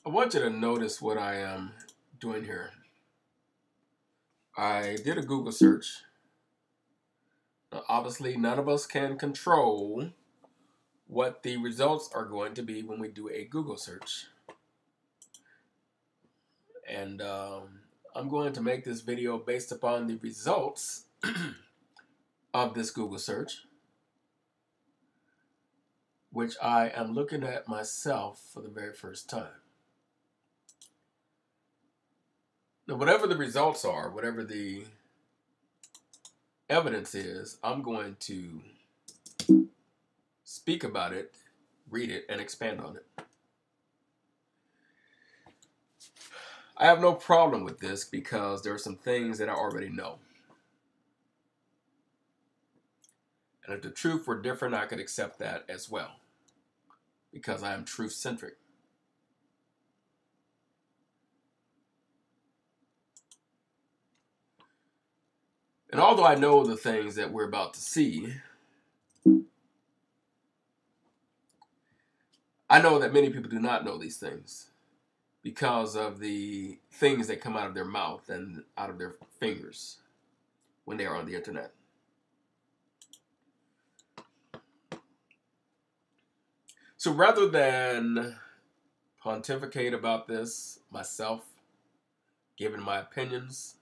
I want you to notice what I am doing here. I did a Google search. Now, obviously, none of us can control what the results are going to be when we do a Google search. And I'm going to make this video based upon the results of this Google search, which I am looking at myself for the very first time. Now, whatever the results are, whatever the evidence is, I'm going to speak about it, read it, and expand on it. I have no problem with this because there are some things that I already know. And if the truth were different, I could accept that as well, because I am truth-centric. And although I know the things that we're about to see, I know that many people do not know these things because of the things that come out of their mouth and out of their fingers when they are on the internet. So rather than pontificate about this myself, giving my opinions,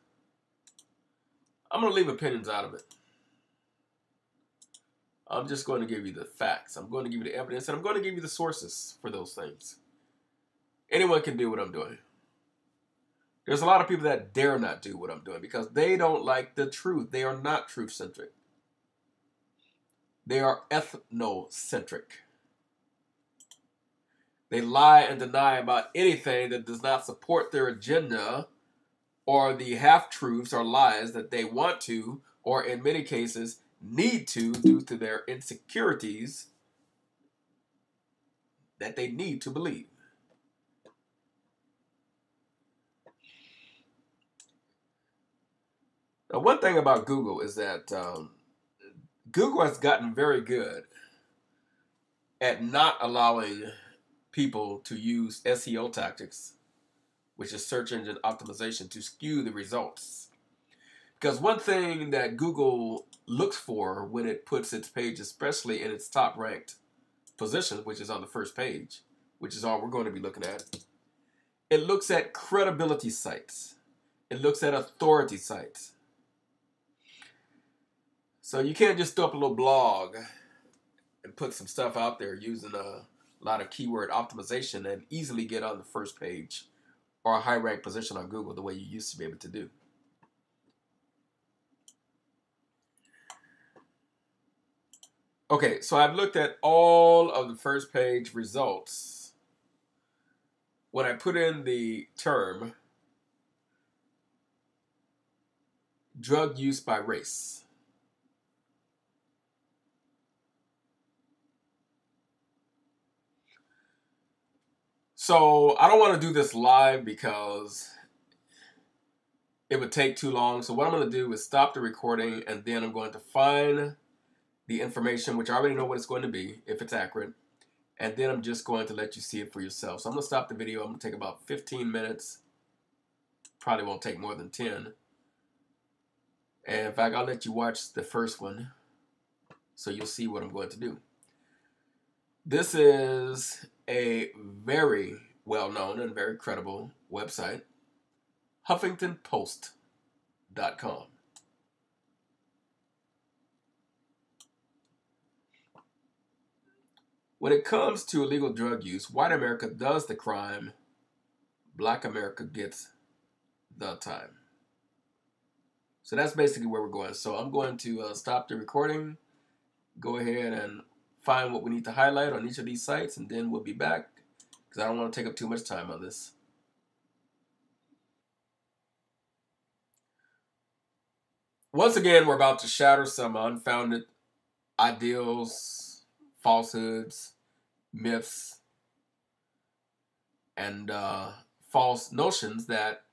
I'm going to leave opinions out of it. I'm just going to give you the facts. I'm going to give you the evidence, and I'm going to give you the sources for those things. Anyone can do what I'm doing. There's a lot of people that dare not do what I'm doing because they don't like the truth. They are not truth-centric. They are ethnocentric. They lie and deny about anything that does not support their agenda or the half-truths or lies that they want to, or in many cases, need to due to their insecurities that they need to believe. Now, one thing about Google is that Google has gotten very good at not allowing people to use SEO tactics, which is search engine optimization, to skew the results. Because one thing that Google looks for when it puts its page, especially in its top ranked position, which is on the first page, which is all we're going to be looking at, it looks at credibility sites. It looks at authority sites. So you can't just throw up a little blog and put some stuff out there using a lot of keyword optimization and easily get on the first page or a high ranked position on Google the way you used to be able to do. Okay, so I've looked at all of the first page results. When I put in the term drug use by race, so I don't want to do this live because it would take too long. So what I'm going to do is stop the recording, and then I'm going to find the information, which I already know what it's going to be, if it's accurate. And then I'm just going to let you see it for yourself. So I'm going to stop the video. I'm going to take about 15 minutes. Probably won't take more than 10. And in fact, I'll let you watch the first one so you'll see what I'm going to do. This is a very well-known and very credible website, HuffingtonPost.com. When it comes to illegal drug use, white America does the crime, black America gets the time. So that's basically where we're going. So I'm going to stop the recording, go ahead and find what we need to highlight on each of these sites, and then we'll be back because I don't want to take up too much time on this. Once again, we're about to shatter some unfounded ideals, falsehoods, myths, and false notions that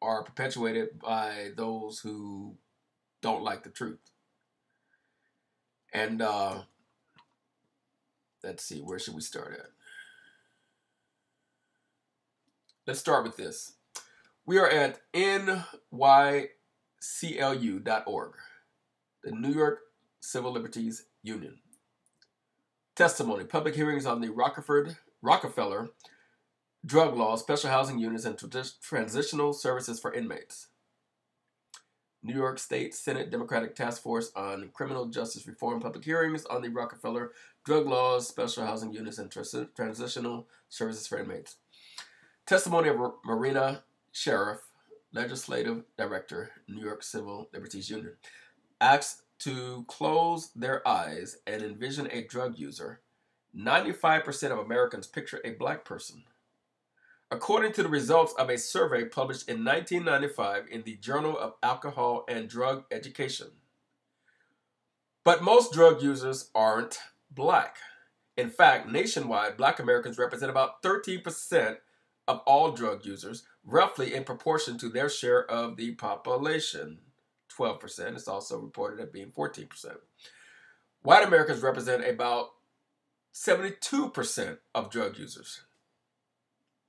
are perpetuated by those who don't like the truth. And let's see, where should we start at? Let's start with this. We are at nyclu.org, the New York Civil Liberties Union. Testimony, public hearings on the Rockefeller drug law, special housing units, and transitional services for inmates. New York State Senate Democratic Task Force on Criminal Justice Reform, public hearings on the Rockefeller drug laws, special housing units, and transitional services for inmates. Testimony of Marina Sheriff, Legislative Director, New York Civil Liberties Union, asks to close their eyes and envision a drug user. 95% of Americans picture a black person. According to the results of a survey published in 1995 in the Journal of Alcohol and Drug Education. But most drug users aren't black. In fact, nationwide, black Americans represent about 13% of all drug users, roughly in proportion to their share of the population. 12%. It's also reported as being 14%. White Americans represent about 72% of drug users.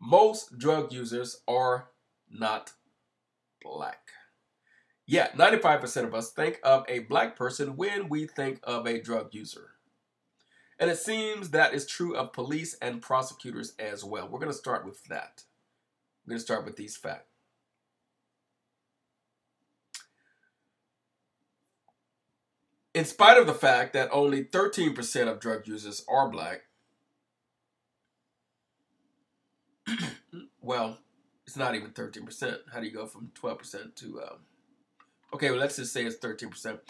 Most drug users are not black. Yet, 95% of us think of a black person when we think of a drug user. And it seems that is true of police and prosecutors as well. We're going to start with that. We're going to start with these facts. In spite of the fact that only 13% of drug users are black, well, it's not even 13%. How do you go from 12% to, okay, well, let's just say it's 13%.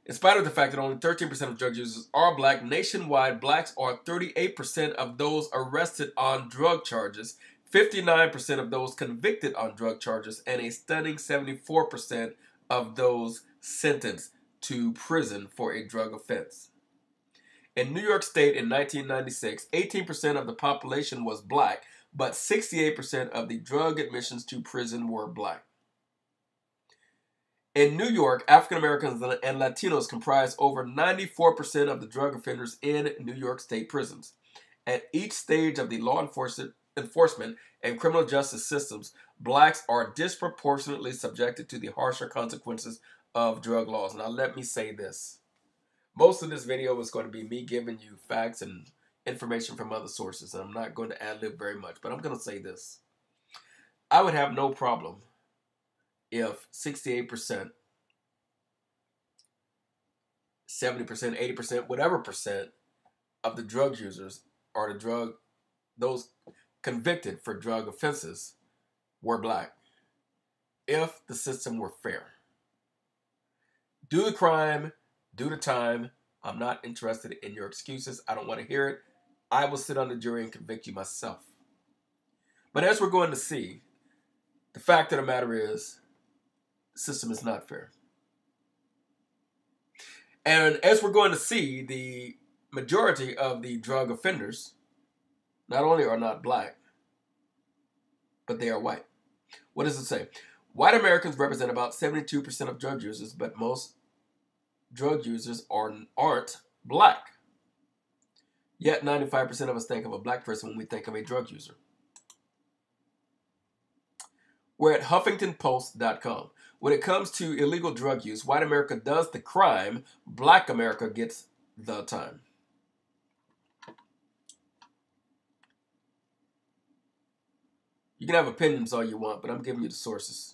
In spite of the fact that only 13% of drug users are black, nationwide, blacks are 38% of those arrested on drug charges, 59% of those convicted on drug charges, and a stunning 74% of those sentenced to prison for a drug offense. In New York State in 1996, 18% of the population was black, but 68% of the drug admissions to prison were black. In New York, African Americans and Latinos comprise over 94% of the drug offenders in New York State prisons. At each stage of the law enforcement and criminal justice systems, blacks are disproportionately subjected to the harsher consequences of drug laws. Now, let me say this. Most of this video is going to be me giving you facts and information from other sources, and I'm not going to ad-lib very much, but I'm going to say this. I would have no problem if 68%, 70%, 80%, whatever percent of the drug users or those convicted for drug offenses were black, if the system were fair. Do the crime, do the time. I'm not interested in your excuses. I don't want to hear it. I will sit on the jury and convict you myself. But as we're going to see, the fact of the matter is, the system is not fair. And as we're going to see, the majority of the drug offenders not only are not black, but they are white. What does it say? White Americans represent about 72% of drug users, but most drug users aren't black. Yet 95% of us think of a black person when we think of a drug user. We're at HuffingtonPost.com. When it comes to illegal drug use, white America does the crime, black America gets the time. You can have opinions all you want, but I'm giving you the sources.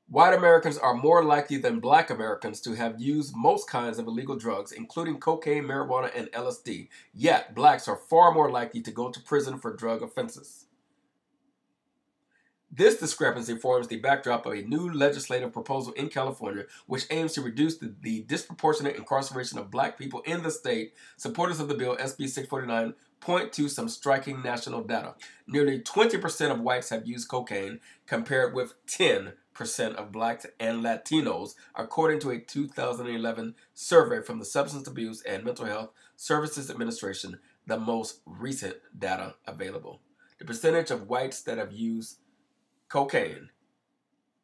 White Americans are more likely than black Americans to have used most kinds of illegal drugs, including cocaine, marijuana, and LSD. Yet, blacks are far more likely to go to prison for drug offenses. This discrepancy forms the backdrop of a new legislative proposal in California, which aims to reduce the disproportionate incarceration of black people in the state. Supporters of the bill, SB 649, point to some striking national data. Nearly 20% of whites have used cocaine, compared with 10% of blacks and Latinos, according to a 2011 survey from the Substance Abuse and Mental Health Services Administration, the most recent data available. The percentage of whites that have used cocaine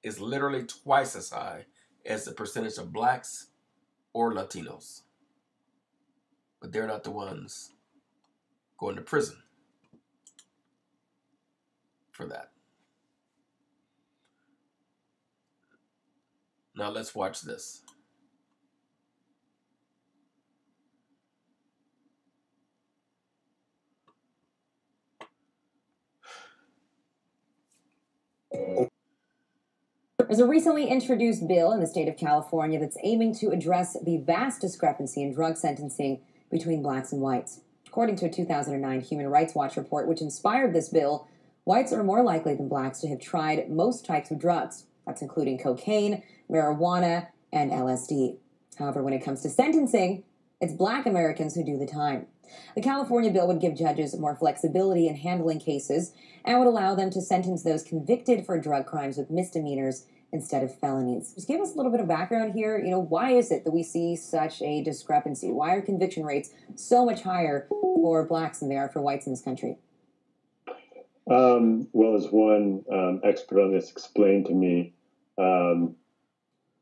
is literally twice as high as the percentage of blacks or Latinos. But they're not the ones going to prison. for that. Now let's watch this. There's a recently introduced bill in the state of California that's aiming to address the vast discrepancy in drug sentencing between blacks and whites. According to a 2009 Human Rights Watch report, which inspired this bill, whites are more likely than blacks to have tried most types of drugs. That's including cocaine, marijuana, and LSD. However, when it comes to sentencing, it's black Americans who do the time. The California bill would give judges more flexibility in handling cases and would allow them to sentence those convicted for drug crimes with misdemeanors instead of felonies. Just give us a little bit of background here. Why is it that we see such a discrepancy? Why are conviction rates so much higher for blacks than they are for whites in this country? Well, as one expert on this explained to me,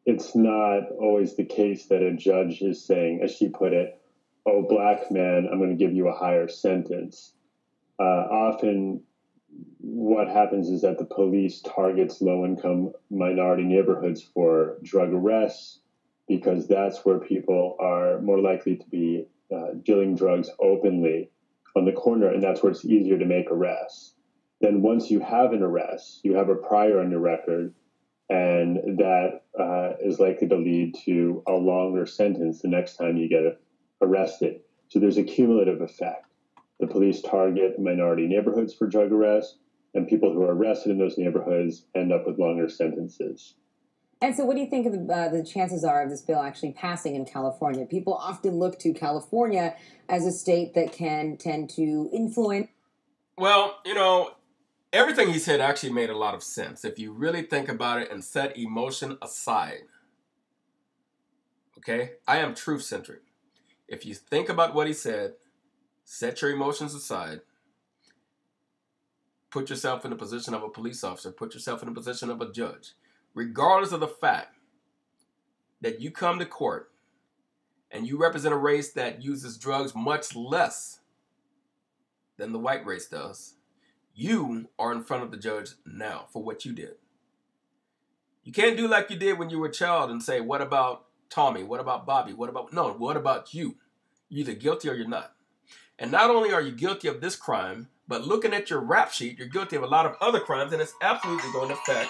it's not always the case that a judge is saying, as she put it, "Oh, black man, I'm going to give you a higher sentence." Often what happens is that the police targets low-income minority neighborhoods for drug arrests because that's where people are more likely to be dealing drugs openly on the corner, and that's where it's easier to make arrests. Then once you have an arrest, you have a prior on your record, and that is likely to lead to a longer sentence the next time you get arrested. So there's a cumulative effect. The police target minority neighborhoods for drug arrests, and people who are arrested in those neighborhoods end up with longer sentences. And so what do you think of the chances are of this bill actually passing in California? People often look to California as a state that can tend to influence. Well, everything he said actually made a lot of sense if you really think about it and set emotion aside. Okay? I am truth-centric. If you think about what he said, set your emotions aside, put yourself in the position of a police officer, put yourself in the position of a judge, regardless of the fact that you come to court and you represent a race that uses drugs much less than the white race does, you are in front of the judge now for what you did. You can't do like you did when you were a child and say, what about Tommy? What about Bobby? What about you? You're either guilty or you're not. And not only are you guilty of this crime, but looking at your rap sheet, you're guilty of a lot of other crimes, and it's absolutely going to affect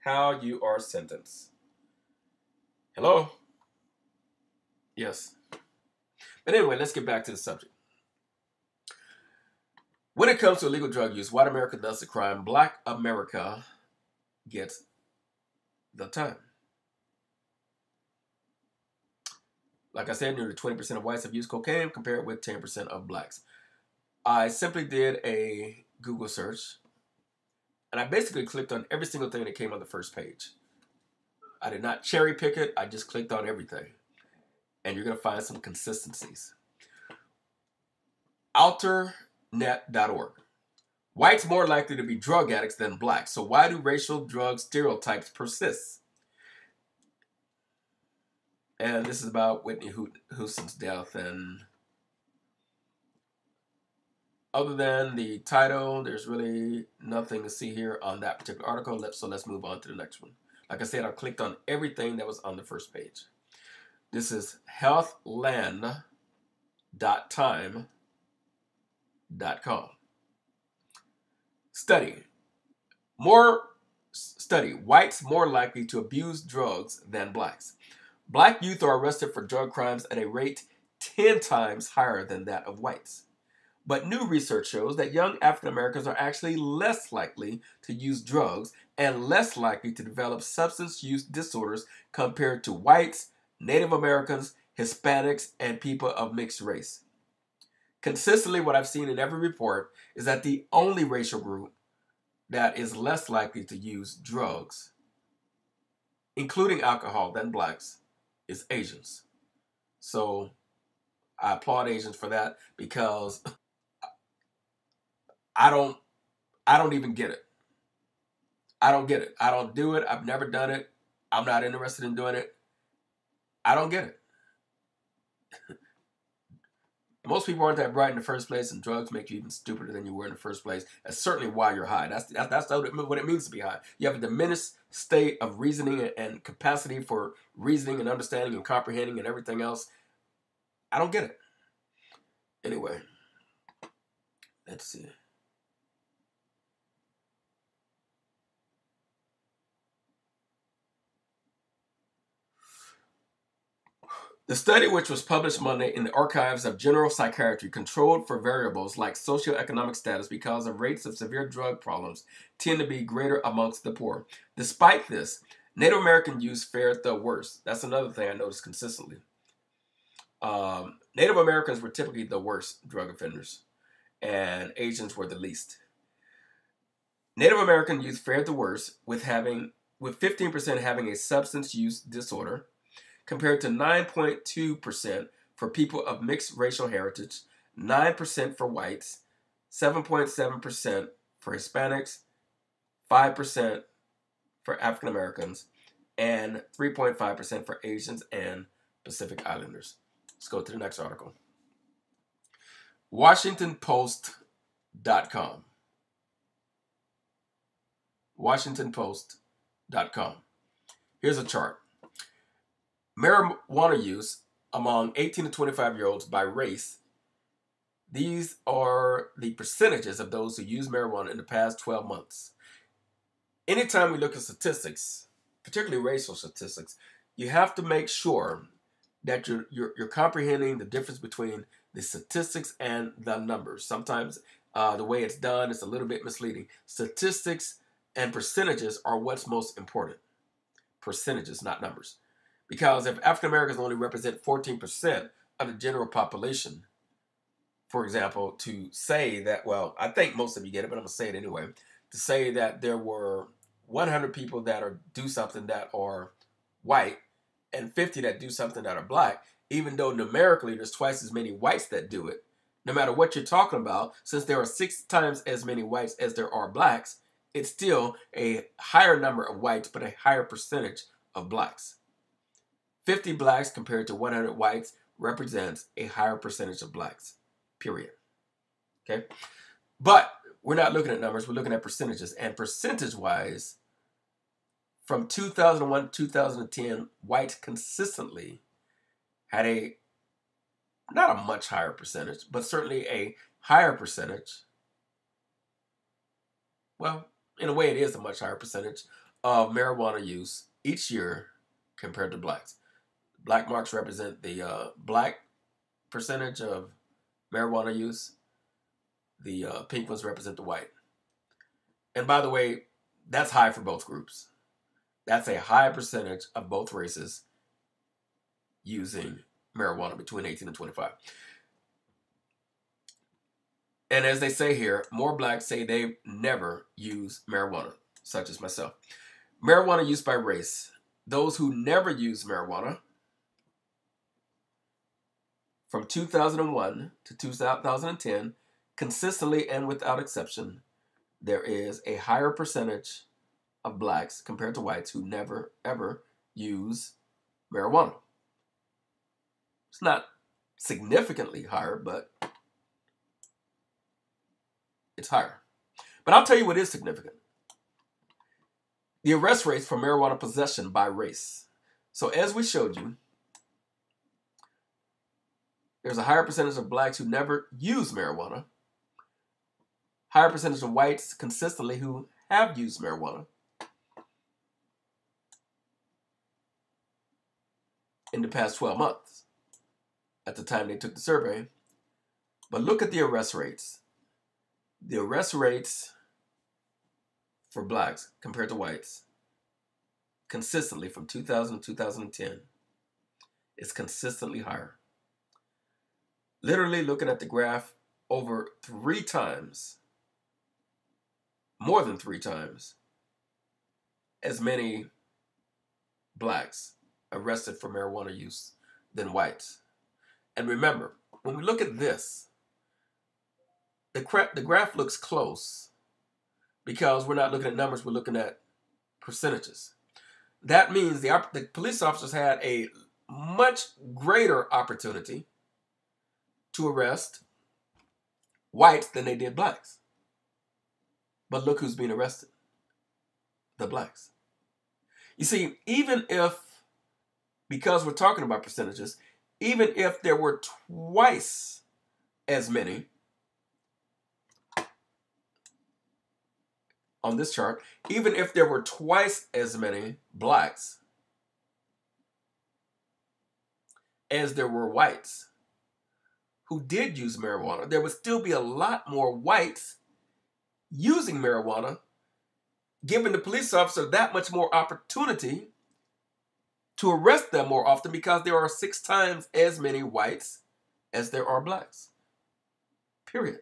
how you are sentenced. Hello? Yes. But anyway, let's get back to the subject. When it comes to illegal drug use, white America does the crime, black America gets the time. Like I said, nearly 20% of whites have used cocaine, compared with 10% of blacks. I simply did a Google search, and I basically clicked on every single thing that came on the first page. I did not cherry pick it. I just clicked on everything. And you're going to find some consistencies. Alternet.org. Whites more likely to be drug addicts than blacks. So why do racial drug stereotypes persist? And this is about Whitney Houston's death. And other than the title, there's really nothing to see here on that particular article. So let's move on to the next one. Like I said, I clicked on everything that was on the first page. This is healthland.time.com. Study. Whites more likely to abuse drugs than blacks. Black youth are arrested for drug crimes at a rate 10 times higher than that of whites. But new research shows that young African Americans are actually less likely to use drugs and less likely to develop substance use disorders compared to whites, Native Americans, Hispanics, and people of mixed race. Consistently, what I've seen in every report is that the only racial group that is less likely to use drugs, including alcohol, than blacks, is Asians. So I applaud Asians for that, because I don't even get it. I don't get it. I don't do it. I've never done it. I'm not interested in doing it. I don't get it. Most people aren't that bright in the first place, and drugs make you even stupider than you were in the first place. That's certainly why you're high. That's what it means to be high. You have a diminished state of reasoning and capacity for reasoning and understanding and comprehending and everything else. I don't get it. Anyway, let's see. The study, which was published Monday in the Archives of General Psychiatry, controlled for variables like socioeconomic status because of rates of severe drug problems tend to be greater amongst the poor. Despite this, Native American youth fared the worst. That's another thing I noticed consistently. Native Americans were typically the worst drug offenders, and Asians were the least. Native American youth fared the worst, with 15% having a substance use disorder, compared to 9.2% for people of mixed racial heritage, 9% for whites, 7.7% for Hispanics, 5% for African Americans, and 3.5% for Asians and Pacific Islanders. Let's go to the next article. WashingtonPost.com. WashingtonPost.com. Here's a chart. Marijuana use among 18 to 25-year-olds by race. These are the percentages of those who use marijuana in the past 12 months. Anytime we look at statistics, particularly racial statistics, you have to make sure that you're comprehending the difference between the statistics and the numbers. Sometimes the way it's done is a little bit misleading. Statistics and percentages are what's most important. Percentages, not numbers. Because if African Americans only represent 14% of the general population, for example, to say that, well, I think most of you get it, but I'm going to say it anyway, to say that there were 100 people that do something that are white and 50 that do something that are black, even though numerically there's twice as many whites that do it, no matter what you're talking about, since there are 6 times as many whites as there are blacks, it's still a higher number of whites, but a higher percentage of blacks. 50 blacks compared to 100 whites represents a higher percentage of blacks, period. Okay? But we're not looking at numbers, we're looking at percentages. And percentage-wise, from 2001 to 2010, whites consistently had not a much higher percentage, but certainly a higher percentage. Well, in a way, it is a much higher percentage of marijuana use each year compared to blacks. Black marks represent the black percentage of marijuana use. The pink ones represent the white. And by the way, that's high for both groups. That's a high percentage of both races using marijuana between 18 and 25. And as they say here, more blacks say they've never used marijuana, such as myself. Marijuana use by race. Those who never use marijuana, from 2001 to 2010, consistently and without exception, there is a higher percentage of blacks compared to whites who never, ever use marijuana. It's not significantly higher, but it's higher. But I'll tell you what is significant. The arrest rates for marijuana possession by race. So as we showed you, there's a higher percentage of blacks who never use marijuana, higher percentage of whites consistently who have used marijuana. In the past 12 months, at the time they took the survey. But look at the arrest rates. The arrest rates for blacks compared to whites, consistently from 2000 to 2010, is consistently higher. Literally looking at the graph, over 3 times, more than 3 times, as many blacks arrested for marijuana use than whites. And remember, when we look at this, the graph looks close because we're not looking at numbers, we're looking at percentages. That means the police officers had a much greater opportunity to arrest whites than they did blacks. But look who's being arrested. The blacks. You see, even if, because we're talking about percentages, even if there were twice as many on this chart, even if there were twice as many blacks as there were whites who did use marijuana, there would still be a lot more whites using marijuana, giving the police officer that much more opportunity to arrest them more often, because there are 6 times as many whites as there are blacks. Period.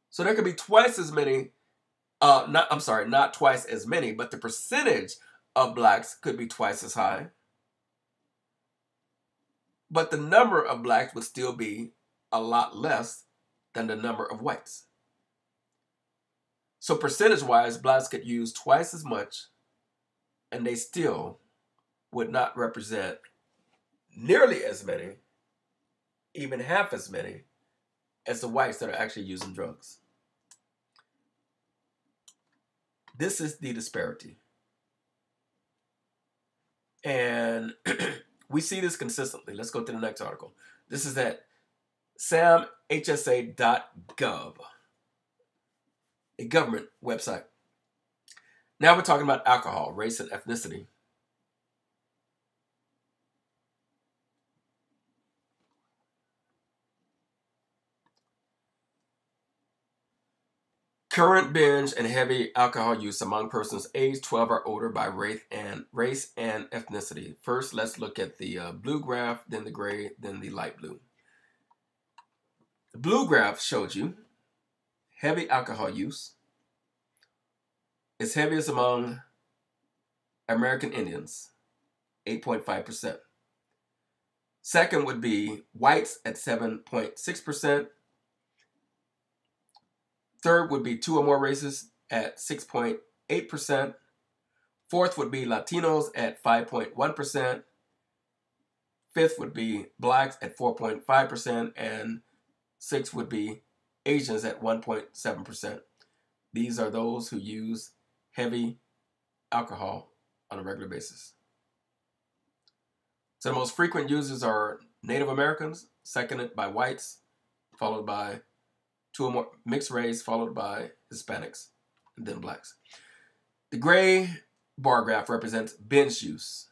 So there could be twice as many, not twice as many, but the percentage of blacks could be twice as high. But the number of blacks would still be a lot less than the number of whites. So percentage-wise, blacks could use twice as much, and they still would not represent nearly as many, even half as many, as the whites that are actually using drugs. This is the disparity. And we see this consistently. Let's go to the next article. This is at samhsa.gov, a government website. Now we're talking about alcohol, race, and ethnicity. Current binge and heavy alcohol use among persons aged 12 or older by race and ethnicity. First, let's look at the blue graph, then the gray, then the light blue. The blue graph showed you heavy alcohol use is heaviest among American Indians, 8.5%. Second would be whites at 7.6%. Third would be 2 or more races at 6.8%. Fourth would be Latinos at 5.1%. Fifth would be blacks at 4.5%. And sixth would be Asians at 1.7%. These are those who use heavy alcohol on a regular basis. So the most frequent users are Native Americans, seconded by whites, followed by 2 or more mixed race, followed by Hispanics, and then blacks. The gray bar graph represents binge use.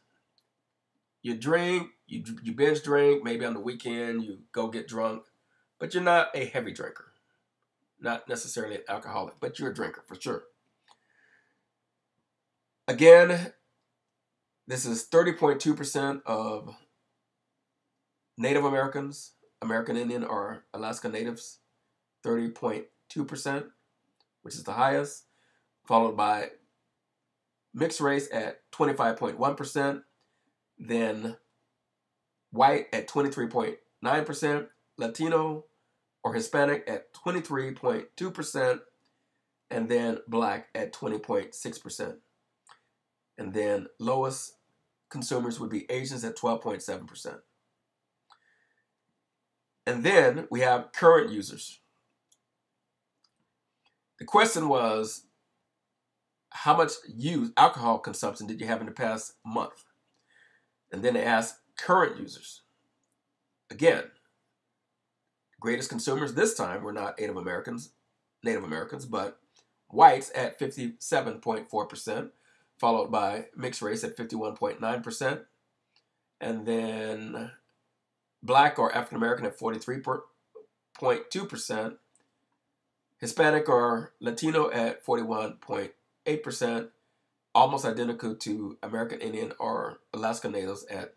You drink, you binge drink, maybe on the weekend, you go get drunk, but you're not a heavy drinker. Not necessarily an alcoholic, but you're a drinker for sure. Again, this is 30.2% of Native Americans, American Indian or Alaska Natives, 30.2%, which is the highest, followed by mixed race at 25.1%, then white at 23.9%, Latino or Hispanic at 23.2%, and then black at 20.6%. And then lowest consumers would be Asians at 12.7%. And then we have current users. The question was, how much alcohol consumption did you have in the past month? And then they asked current users. Again, greatest consumers this time were not Native Americans, but whites at 57.4%, followed by mixed race at 51.9%, and then black or African American at 43.2%, Hispanic or Latino at 41.8%, almost identical to American Indian or Alaska Natives at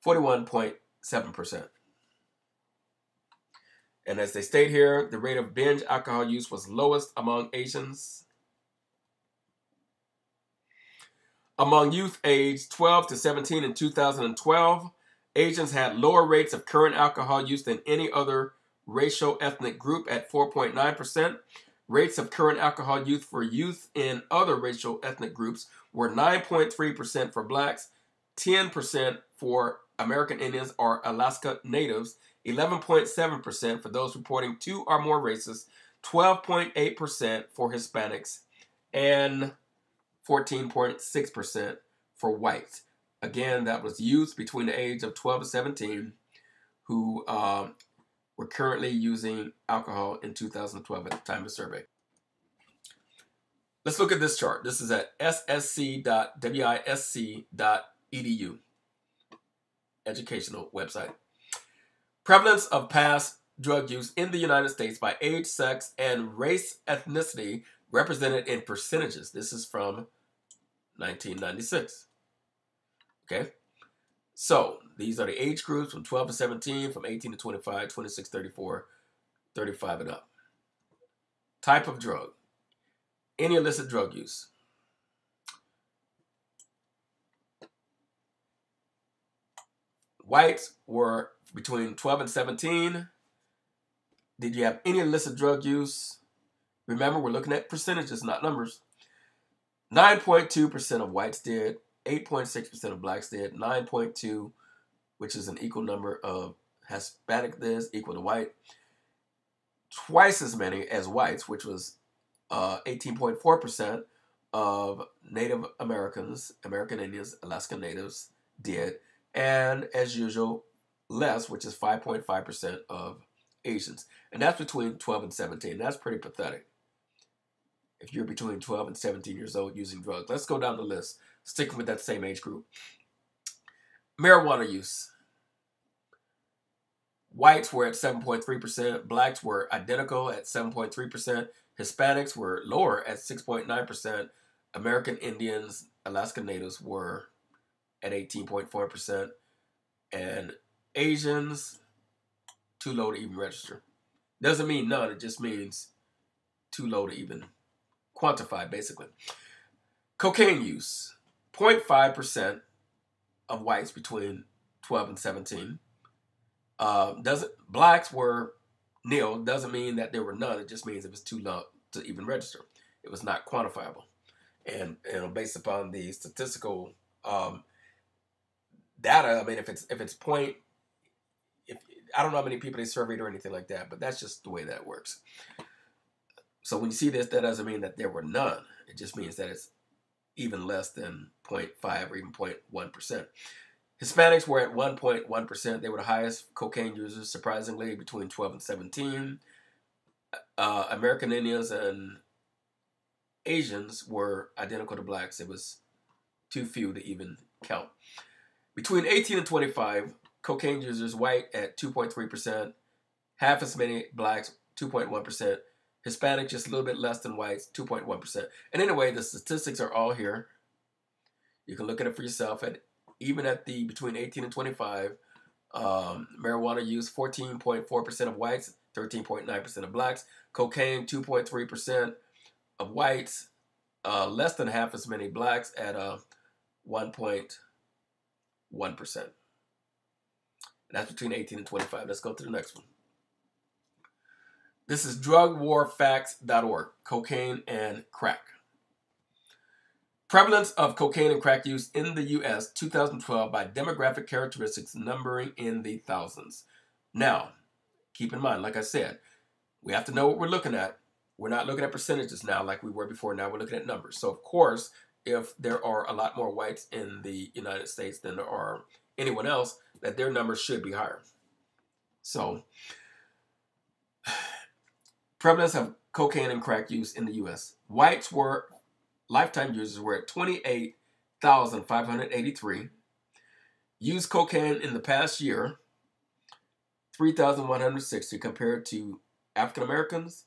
41.7%. And as they state here, the rate of binge alcohol use was lowest among Asians. Among youth aged 12 to 17 in 2012, Asians had lower rates of current alcohol use than any other racial ethnic group at 4.9%. Rates of current alcohol use for youth in other racial ethnic groups were 9.3% for blacks, 10% for American Indians or Alaska Natives, 11.7% for those reporting 2 or more races, 12.8% for Hispanics, and 14.6% for whites. Again, that was youth between the age of 12 and 17 who were currently using alcohol in 2012 at the time of the survey. Let's look at this chart. This is at ssc.wisc.edu, educational website. Prevalence of past drug use in the United States by age, sex, and race ethnicity represented in percentages. This is from 1996. Okay? So, these are the age groups from 12 to 17, from 18 to 25, 26, 34, 35 and up. Type of drug. Any illicit drug use. Whites were between 12 and 17. Did you have any illicit drug use? Remember, we're looking at percentages, not numbers. 9.2% of whites did. 8.6% of blacks did. 9.2%, which is an equal number of Hispanic is equal to white. Twice as many as whites, which was 18.4% of Native Americans, American Indians, Alaskan Natives did. And as usual, less, which is 5.5% of Asians. And that's between 12 and 17. That's pretty pathetic. If you're between 12 and 17 years old using drugs. Let's go down the list, sticking with that same age group. Marijuana use. Whites were at 7.3%. Blacks were identical at 7.3%. Hispanics were lower at 6.9%. American Indians, Alaska Natives were at 18.4%. And Asians, too low to even register. Doesn't mean none. It just means too low to even quantify, basically. Cocaine use. 0.5% of whites between 12 and 17. Blacks were nil. Doesn't mean that there were none. It just means it was too low to even register. It was not quantifiable. And based upon the statistical data, I mean, if it's point, I don't know how many people they surveyed or anything like that, but that's just the way that works. So when you see this, that doesn't mean that there were none. It just means that it's even less than 0.5 or even 0.1%. Hispanics were at 1.1%. They were the highest cocaine users, surprisingly, between 12 and 17. American Indians and Asians were identical to blacks. It was too few to even count. Between 18 and 25, cocaine users, white at 2.3%, half as many blacks, 2.1%, Hispanic just a little bit less than whites, 2.1%. And anyway, the statistics are all here. You can look at it for yourself. And even at the between 18 and 25, marijuana use, 14.4% of whites, 13.9% of blacks. Cocaine, 2.3% of whites, less than half as many blacks at 1.1%. That's between 18 and 25. Let's go to the next one. This is drugwarfacts.org, cocaine and crack. Prevalence of cocaine and crack use in the U.S. 2012 by demographic characteristics numbering in the thousands. Now, keep in mind, like I said, we have to know what we're looking at. We're not looking at percentages now like we were before. Now we're looking at numbers. So, of course, if there are a lot more whites in the United States than there are anyone else, that their numbers should be higher. So, prevalence of cocaine and crack use in the U.S. Whites were, lifetime users were at 28,583. Used cocaine in the past year, 3,160 compared to African Americans.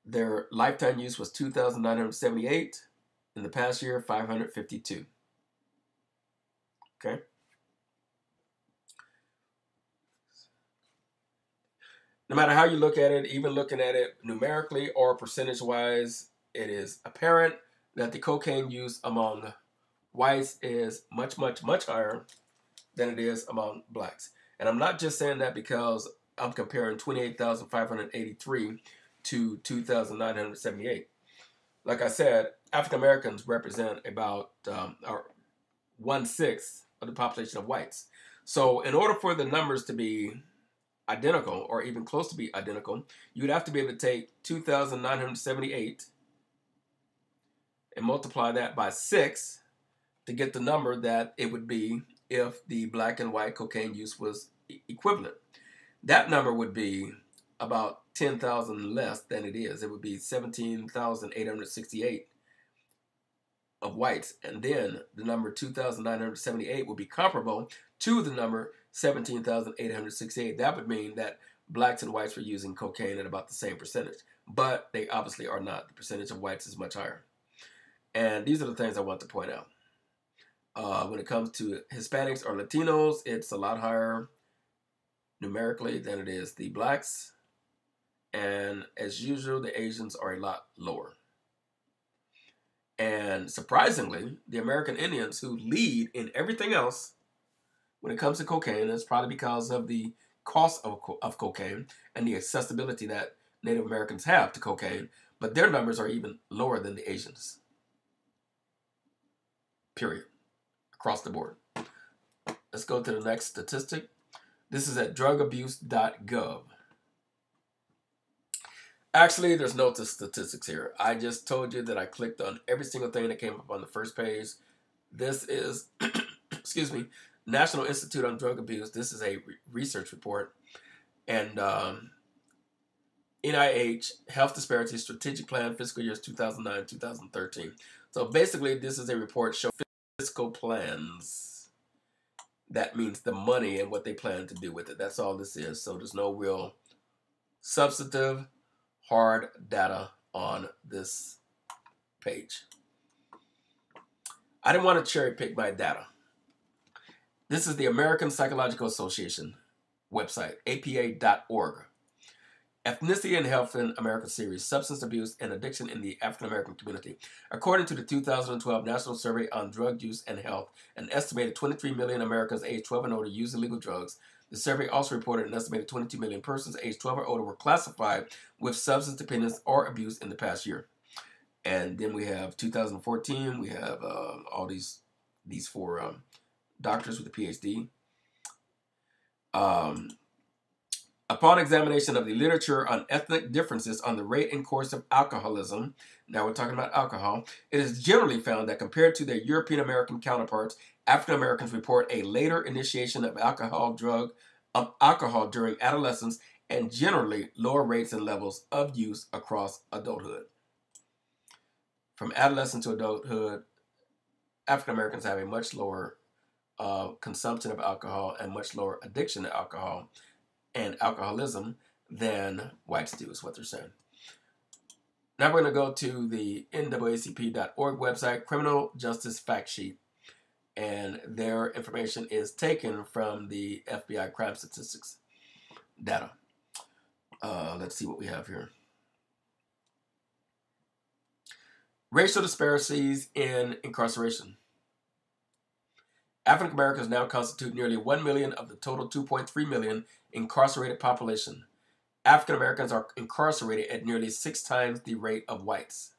Their lifetime use was 2,978. In the past year, 552. Okay. No matter how you look at it, even looking at it numerically or percentage-wise, it is apparent that the cocaine use among whites is much, much, much higher than it is among blacks. And I'm not just saying that because I'm comparing 28,583 to 2,978. Like I said, African Americans represent about 1/6 of the population of whites. So in order for the numbers to be identical or even close to be identical, you would have to be able to take 2,978 and multiply that by 6 to get the number that it would be if the black and white cocaine use was equivalent. That number would be about 10,000 less than it is. It would be 17,868 of whites, and then the number 2,978 would be comparable to the number 17,868. That would mean that blacks and whites were using cocaine at about the same percentage, but they obviously are not. The percentage of whites is much higher. And these are the things I want to point out. When it comes to Hispanics or Latinos, it's a lot higher numerically than it is the blacks. And as usual, the Asians are a lot lower. And surprisingly, the American Indians, who lead in everything else when it comes to cocaine, it's probably because of the cost of cocaine and the accessibility that Native Americans have to cocaine, but their numbers are even lower than the Asians. Period. Across the board. Let's go to the next statistic. This is at drugabuse.gov. Actually, there's no statistics here. I just told you that I clicked on every single thing that came up on the first page. This is, excuse me, National Institute on Drug Abuse. This is a research report. And NIH Health Disparities Strategic Plan Fiscal Years 2009-2013. So basically, this is a report showing fiscal plans. That means the money and what they plan to do with it. That's all this is. So there's no real substantive hard data on this page. I didn't want to cherry pick my data. This is the American Psychological Association website, apa.org. Ethnicity and Health in America series, Substance Abuse and Addiction in the African American Community. According to the 2012 National Survey on Drug Use and Health, an estimated 23 million Americans aged 12 and older use illegal drugs. The survey also reported an estimated 22 million persons aged 12 or older were classified with substance dependence or abuse in the past year. And then we have 2014, we have all these four doctors with a PhD. Upon examination of the literature on ethnic differences on the rate and course of alcoholism, now we're talking about alcohol, it is generally found that compared to their European American counterparts, African Americans report a later initiation of alcohol during adolescence and generally lower rates and levels of use across adulthood. From adolescence to adulthood, African Americans have a much lower consumption of alcohol and much lower addiction to alcohol and alcoholism than whites do, is what they're saying. Now we're going to go to the NAACP.org website, Criminal Justice Fact Sheet, and their information is taken from the FBI crime statistics data. Let's see what we have here. Racial disparities in incarceration. African Americans now constitute nearly 1 million of the total 2.3 million incarcerated population. African Americans are incarcerated at nearly 6 times the rate of whites.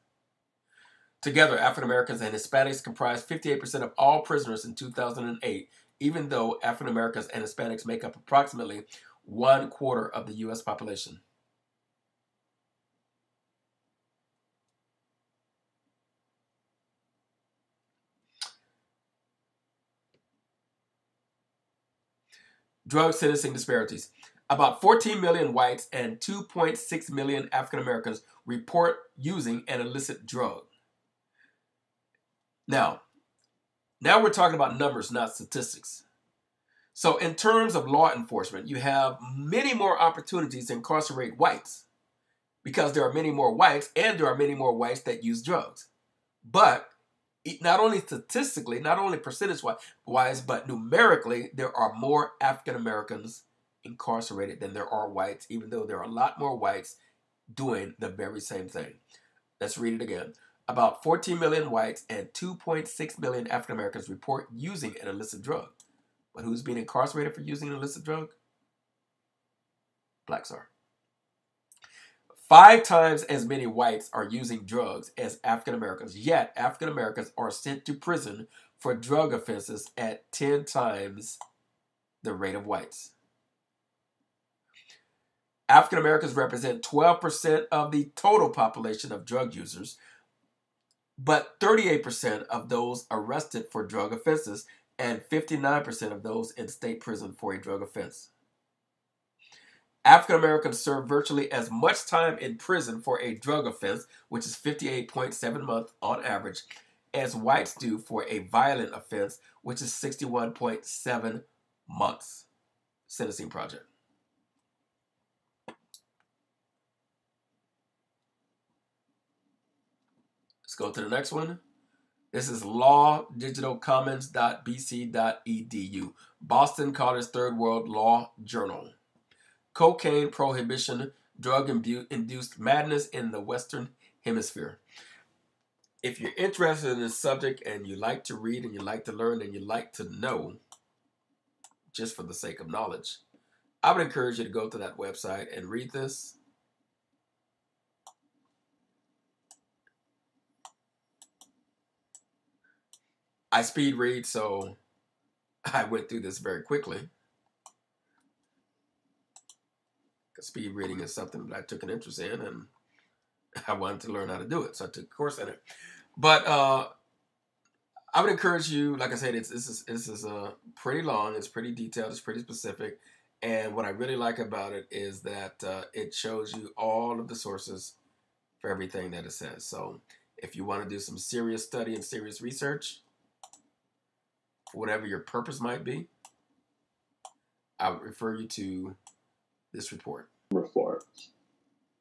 Together, African Americans and Hispanics comprised 58% of all prisoners in 2008, even though African Americans and Hispanics make up approximately 1/4 of the U.S. population. Drug sentencing disparities. About 14 million whites and 2.6 million African Americans report using an illicit drug. Now we're talking about numbers, not statistics. So in terms of law enforcement, you have many more opportunities to incarcerate whites because there are many more whites and there are many more whites that use drugs. But not only statistically, not only percentage-wise, but numerically, there are more African Americans incarcerated than there are whites, even though there are a lot more whites doing the very same thing. Let's read it again. About 14 million whites and 2.6 million African Americans report using an illicit drug. But who's being incarcerated for using an illicit drug? Blacks are. 5 times as many whites are using drugs as African Americans, yet African Americans are sent to prison for drug offenses at 10 times the rate of whites. African Americans represent 12% of the total population of drug users, but 38% of those arrested for drug offenses and 59% of those in state prison for a drug offense. African Americans serve virtually as much time in prison for a drug offense, which is 58.7 months on average, as whites do for a violent offense, which is 61.7 months. Sentencing Project. Let's go to the next one. This is lawdigitalcommons.bc.edu, Boston College Third World Law Journal. Cocaine prohibition, drug-induced madness in the Western Hemisphere. If you're interested in this subject and you like to read and you like to learn and you like to know, just for the sake of knowledge, I would encourage you to go to that website and read this. I speed read, so I went through this very quickly. Speed reading is something that I took an interest in, and I wanted to learn how to do it, so I took a course in it. But I would encourage you, like I said, this is pretty long, it's pretty detailed, it's pretty specific, and what I really like about it is that it shows you all of the sources for everything that it says. So if you want to do some serious study and serious research, for whatever your purpose might be, I would refer you to this report. Reforms.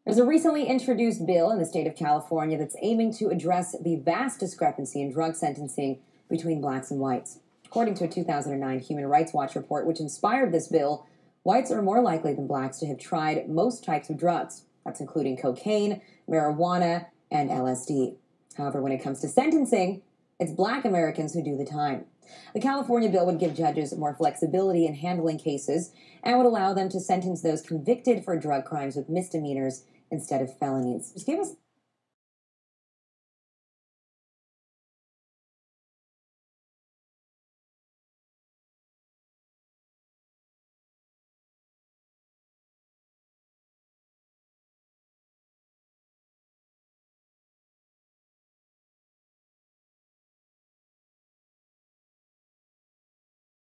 There's a recently introduced bill in the state of California that's aiming to address the vast discrepancy in drug sentencing between blacks and whites. According to a 2009 Human Rights Watch report, which inspired this bill, whites are more likely than blacks to have tried most types of drugs. That's including cocaine, marijuana, and LSD. However, when it comes to sentencing, it's black Americans who do the time. The California bill would give judges more flexibility in handling cases and would allow them to sentence those convicted for drug crimes with misdemeanors instead of felonies. Just give us